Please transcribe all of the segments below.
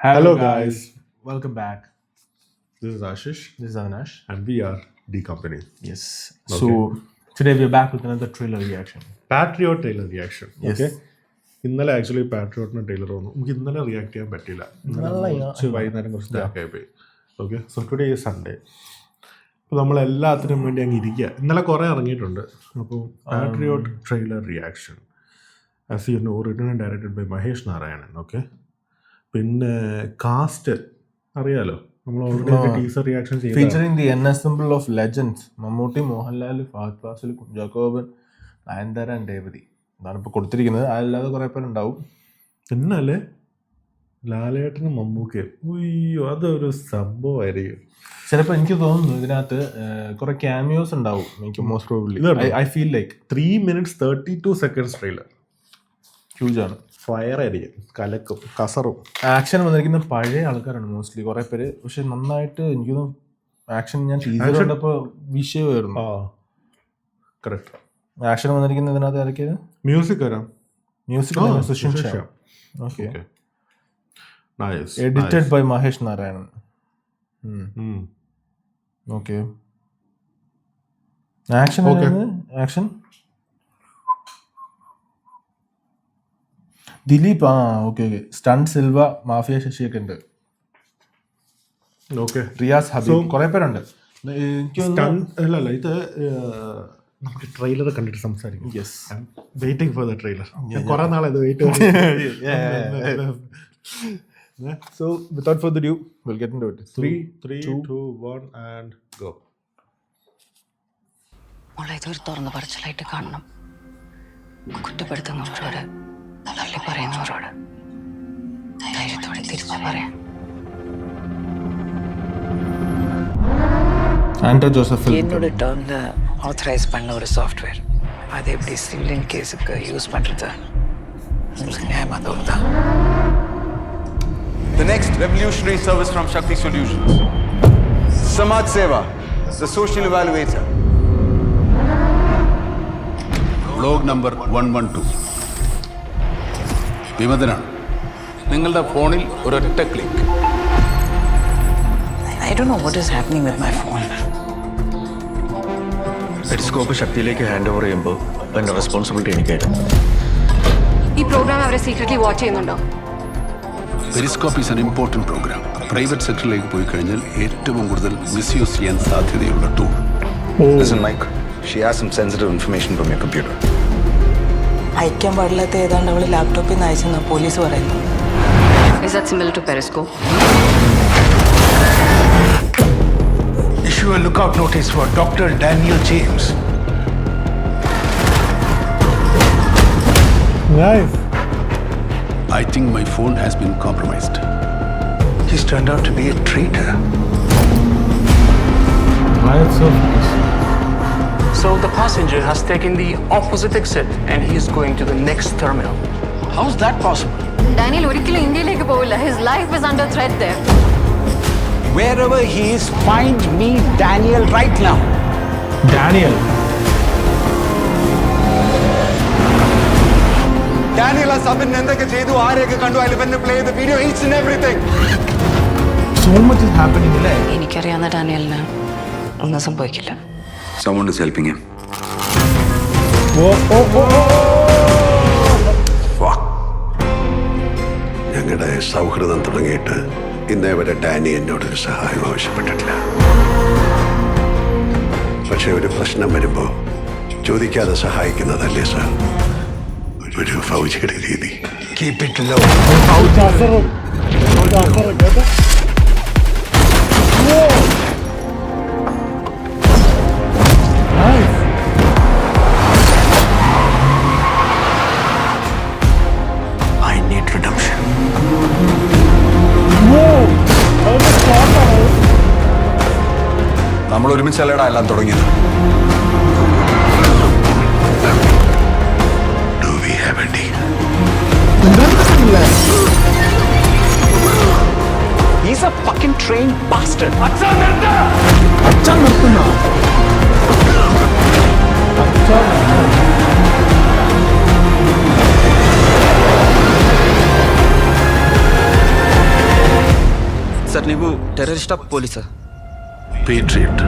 Hello guys, welcome back. This is Ashish This is Avinash. and we are D Company. Yes. Okay. So today we're back with another thriller reaction. Patriot Taylor reaction. Yes. Okay. ഇന്നലെ actually പാട്രിയോട്ടിന് Taylor വന്നു. നമുക്ക് ഇന്നലെ react ചെയ്യാൻ പറ്റില്ല. കുറച്ച് വൈകുന്നേരം കുറച്ച് തിരക്കായി പോയി. Okay, so today is Sunday. അപ്പോൾ നമ്മളെല്ലാത്തിനും വേണ്ടി അങ്ങ് ഇരിക്കുക. ഇന്നലെ കുറേ ഇറങ്ങിയിട്ടുണ്ട്. അപ്പോൾ Patriot trailer reaction as you know written and directed by Mahesh Narayanan. Okay, പിന്നെ കാസ്റ്റ് അറിയാലോ, നമ്മൾ ഓൾറെഡി ടീസർ റിയാക്ഷൻ ചെയ്തു. Featuring the ensemble of legends Mammootty, Mohanlal, Fahadh Faasil, Kunchacko Boban, Nayanthara and Revathi. അതാണ് ഇപ്പോൾ കൊടുത്തിരിക്കുന്നത്. അതല്ലാതെ കുറേ പേരുണ്ടാവും. പിന്നല്ലേ ലാലേട്ടനും മമ്മൂക്കയും. ഉയ്യോ, അതൊരു സംഭവമായിരിക്കും. ചിലപ്പോൾ എനിക്ക് തോന്നുന്നു ഇതിനകത്ത് കുറെ ക്യാമിയോസ് ഉണ്ടാവും. എനിക്ക് most probably I feel like 3 minutes 32 seconds trailer huge ആണ്. ഫയർ ആയിരിക്കും, കലക്കും കസറും. ആക്ഷൻ വന്നിരിക്കുന്ന പഴയ ആൾക്കാരാണ് മോസ്റ്റ്ലി കുറെ പേര്. പക്ഷെ നന്നായിട്ട് എനിക്ക് തോന്നുന്നു ആക്ഷൻ ഞാൻ ടീച്ചർ കണ്ടപ്പോൾ വിഷയമായിരുന്നു. കറക്റ്റ്. ആക്ഷൻ വന്നിരിക്കുന്ന ഇതിനകത്ത് ഇറക്കിയത് മ്യൂസിക് വരാം. Music Sushin Shyam. Okay, nice. Edited by Mahesh Narayanan. Okay, action action Dileep. Okay okay. Stunt Silva, mafia ശശിയൊക്കെ ഉണ്ട്. ഓക്കെ, റിയാസ് ഹബീബ്, കുറെ പേരുണ്ട്. അല്ല ഇത് നമുക്ക് ട്രെയിലർ കണ്ടിട്ട് സംസാരിക്കും. Yes, waiting for the trailer. കുറെ നാളെ ഇത് wait. So without further ado, we'll get into it. 3, 2, 1 and go. മോളെ, ഇതൊരു തുറന്ന പറച്ചിലായിട്ട് കാണണം. കുറ്റപ്പെടുത്തുന്നവരോട്, തള്ളി പറയുന്നവരോട് ധൈര്യത്തോടെ തിരിച്ചു പറയാം. ആൻഡ്രോ ജോസഫ് என்னோட டேர்ம்ல ஆத்தரைஸ் பண்ண ஒரு சாஃப்ட்வேர், அதை எப்படி சிவிலியன் கேஸுக்கு யூஸ் பண்றது உங்களுக்கு நியாயமா தோணுதா? The next revolutionary service from Shakti Solutions. Samaj Seva, the social evaluator. Log number 112. വിമതനാണ്. നിങ്ങളുടെ ഫോണിൽ ഒരൊറ്റ click. I don't know what is happening with my phone. Periscope ശക്തിയിലേക്ക് ഹാൻഡ് ഓവർ ചെയ്യുമ്പോൾ അതിൻ്റെ റെസ്പോൺസിബിലിറ്റി എനിക്കായിരുന്നു. ഈ പ്രോഗ്രാം അവരെ സീക്രട്ട്ലി വാച്ച് ചെയ്യുന്നുണ്ടോ? Periscope is an important program. Private സെക്ടറിലേക്ക് പോയി കഴിഞ്ഞാൽ ഏറ്റവും കൂടുതൽ മിസ്യൂസ് ചെയ്യാൻ സാധ്യതയുള്ള tool. Listen, Mike, she has some sensitive information from your computer. അയക്കാൻ പാടില്ലാത്ത ഏതാണ്ട് അവള് ലാപ്ടോപ്പിൽ നിന്ന് അയച്ചെന്നാ പോലീസ് പറയുന്നു. Is that similar to Periscope? Issue a lookout notice for Dr. Daniel James. Nice. I think my phone has been compromised. He's turned out to be a traitor. So the passenger has taken the opposite exit and he is going to the next terminal. How's that possible? Daniel ഒരിക്കലും ഇന്ത്യയിലേക്ക് പോവില്ല. His life is under threat there. Wherever he is, find me Daniel right now. Daniel. Daniel has Sabin എന്തൊക്കെ ചെയ്തു, ആരെയൊക്കെ കണ്ടു, I'll even play the video, each and everything. So much is happening അല്ലേ? എനിക്കറിയാവുന്ന ഡാനിയലിന് ഒന്നും സംഭവിക്കില്ല. Someone is helping him. ഞങ്ങളുടെ സൗഹൃദം തുടങ്ങിയിട്ട് ഇന്നേ വരെ ഡാനി എന്നോടൊരു സഹായം ആവശ്യപ്പെട്ടിട്ടില്ല. പക്ഷെ ഒരു പ്രശ്നം വരുമ്പോൾ ചോദിക്കാതെ സഹായിക്കുന്നതല്ലേ സാർ ഒരു ഫൗജിയുടെ രീതി. Keep it low. I need redemption. നമ്മൾ ഒരുമിച്ചല്ലടാ എല്ലാം തുടങ്ങിയത്. Do we have a deal? He's a fucking trained bastard. Sir ನೀವು ಟೆರರಿಸ್ಟಾ ಪೊಲೀಸಾ? പേട്രിയറ്റ്.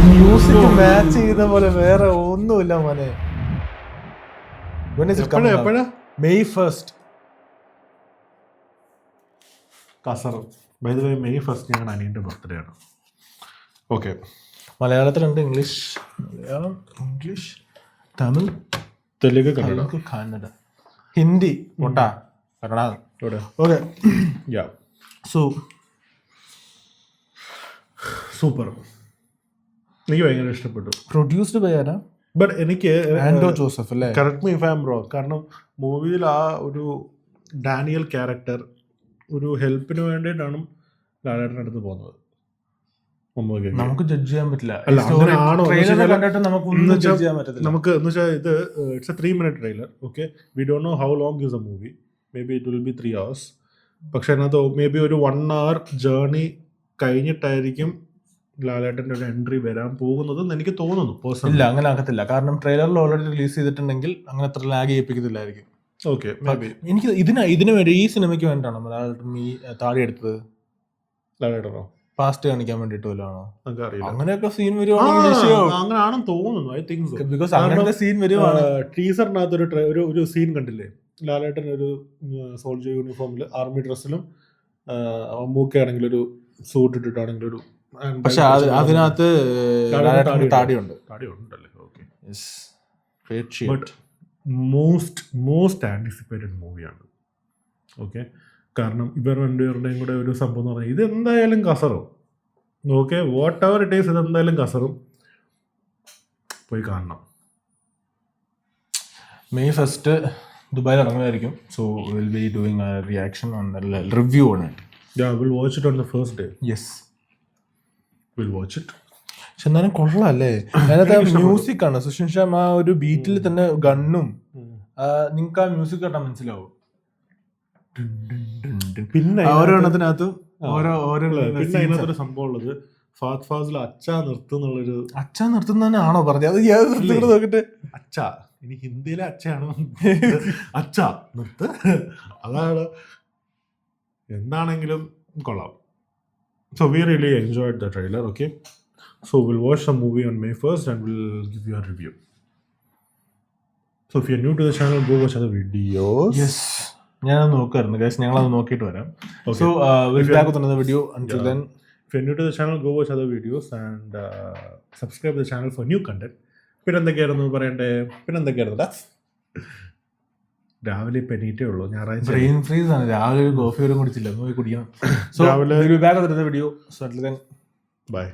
മ്യൂസിക് മാച്ച് ചെയ്ത പോലെ വേറെ ഒന്നുമില്ല മോനെ. When is it coming out? May 1st. കസർ. By the way May 1st ഞങ്ങളുടെ അനിയൻ്റെ ബർത്ത്ഡേ ആണ്. ഓക്കെ, മലയാളത്തിലുണ്ട്, ഇംഗ്ലീഷ്, മലയാളം, ഇംഗ്ലീഷ്, തമിഴ്, തെലുങ്ക്, കന്നഡ, കന്നഡ, ഹിന്ദി, കൊണ്ടാ Kannada. Okay, yeah. So super, എനിക്ക് ഭയങ്കര ഇഷ്ടപ്പെട്ടു. പ്രൊഡ്യൂസ്ഡ് ബൈ ആരാ? ബട്ട് എനിക്ക് ആൻഡോ ജോസഫ് അല്ലേ? Correct me if I am wrong. കാരണം മൂവിയിൽ ആ ഒരു ഡാനിയൽ ക്യാരക്ടർ ഒരു ഹെൽപ്പിന് വേണ്ടിയിട്ടാണ് ലാലേട്ടൻ്റെ അടുത്ത് പോകുന്നത്. നമുക്ക് ജഡ്ജ് ചെയ്യാൻ പറ്റില്ല. അല്ല, അങ്ങനെയാണോ നമുക്ക് എന്ന് വെച്ചാൽ ഇത് it's A 3-minute trailer. Okay, we don't know how long is A movie. May be it will be 3 hours. പക്ഷെ അതിനകത്ത് മേ ബി ഒരു 1 hour ജേർണി കഴിഞ്ഞിട്ടായിരിക്കും ലാലേട്ടൻ്റെ ഒരു എൻട്രി വരാൻ പോകുന്നതെന്ന് എനിക്ക് തോന്നുന്നു പേഴ്സണലി. ഇല്ല, അങ്ങനെ ആകത്തില്ല. കാരണം ട്രെയിലറിൽ ഓൾറെഡി റിലീസ് ചെയ്തിട്ടുണ്ടെങ്കിൽ അങ്ങനെ അത്ര ലാഗ് ചെയ്യിപ്പിക്കത്തില്ലായിരിക്കും. ഓക്കെ, മേ ബി എനിക്ക് ഇതിനു വേണ്ടി, ഈ സിനിമയ്ക്ക് വേണ്ടിയിട്ടാണോ മലയാളം ഈ താടി എടുത്തത്? ലാലേട്ടനോ പാസ്റ്റ് കാണിക്കാൻ വേണ്ടിയിട്ട് വല്ലതാണോ? നമുക്ക് അറിയില്ല. അങ്ങനെയൊക്കെ സീൻ വരുവാണെങ്കിൽ അങ്ങനെയാണെന്ന് തോന്നുന്നു. I think so. ബിക്കോസ് അങ്ങനത്തെ സീൻ വരുവാണ്. ടീസറിനകത്ത് ഒരു സീൻ കണ്ടില്ലേ, ലാലേട്ടൻ ഒരു സോൾജർ യൂണിഫോമിൽ ആർമി ഡ്രസ്സിലും മൂക്കയാണെങ്കിൽ ഒരു സൂട്ട് ഇട്ടിട്ടാണെങ്കിൽ ഒരു, പക്ഷെ അതിനകത്ത് താടിയുണ്ട്. താടിയുണ്ടല്ലേ? ഓക്കെ. ബട്ട് മോസ്റ്റ് ആൻറ്റിസിപ്പേറ്റഡ് മൂവിയാണ്. ഓക്കെ, കാരണം ഇവർ രണ്ടുപേരുടെയും കൂടെ ഒരു സംഭവം എന്ന് പറഞ്ഞാൽ ഇത് എന്തായാലും കസറും. Okay, whatever it is, ഇത് എന്തായാലും കസറും. പോയി കാണണം. May 1st ദുബായിൽ ഇറങ്ങുമായിരിക്കും. So will be doing a reaction on review on it. Yeah, we'll watch it on the first day. Yes, we'll watch it. പക്ഷെ എന്നാലും കൊള്ളാല്ലേ? അതിനകത്ത് മ്യൂസിക് ആണ്. സുഷിൻ ശ്യാം ആ ഒരു ബീറ്റിൽ തന്നെ ഗണ്ണും, നിങ്ങൾക്ക് ആ മ്യൂസിക് കേട്ടാ മനസ്സിലാവും. പിന്നെ ഓരോണത്തിനകത്തും ഓരോ പിന്നെ അതിനകത്തൊരു സംഭവം ഉള്ളത്, ഫാത് ഫാസിൽ അച്ഛാ നിർത്തുന്നുള്ളൊരു. അച്ഛാ നിർത്തുന്ന ആണോ പറഞ്ഞത്? അത് നോക്കട്ടെ. അച്ഛാ, ഇനി ഹിന്ദിയിലെ അച്ഛയാണ് അച്ഛാ നിർത്ത്. അതാണ്. എന്താണെങ്കിലും കൊള്ളാം. So we really enjoyed the trailer. Okay, so will watch the movie on May 1st and we'll give you a review. So if you're new to the channel, go watch other videos. Yes, ഞാനത് നോക്കായിരുന്നു guys. ഞങ്ങളത് നോക്കിയിട്ട് വരാം. So we'll be back with another video. Until then, if you're new to the channel, go watch other videos and subscribe to the channel for new content. പിന്നെ എന്തൊക്കെയായിരുന്നു പറയണ്ടേ? രാവിലെ പെനീറ്റേ ഉള്ളൂ, ഞായറാഴ്ച. ബ്രെയിൻ ഫ്രീസ് ആണ്. രാവിലെ ഒരു കോഫി പോലും കുടിച്ചില്ല, പോയി കുടിക്കണം. So we'll be back with another video. So until then, bye.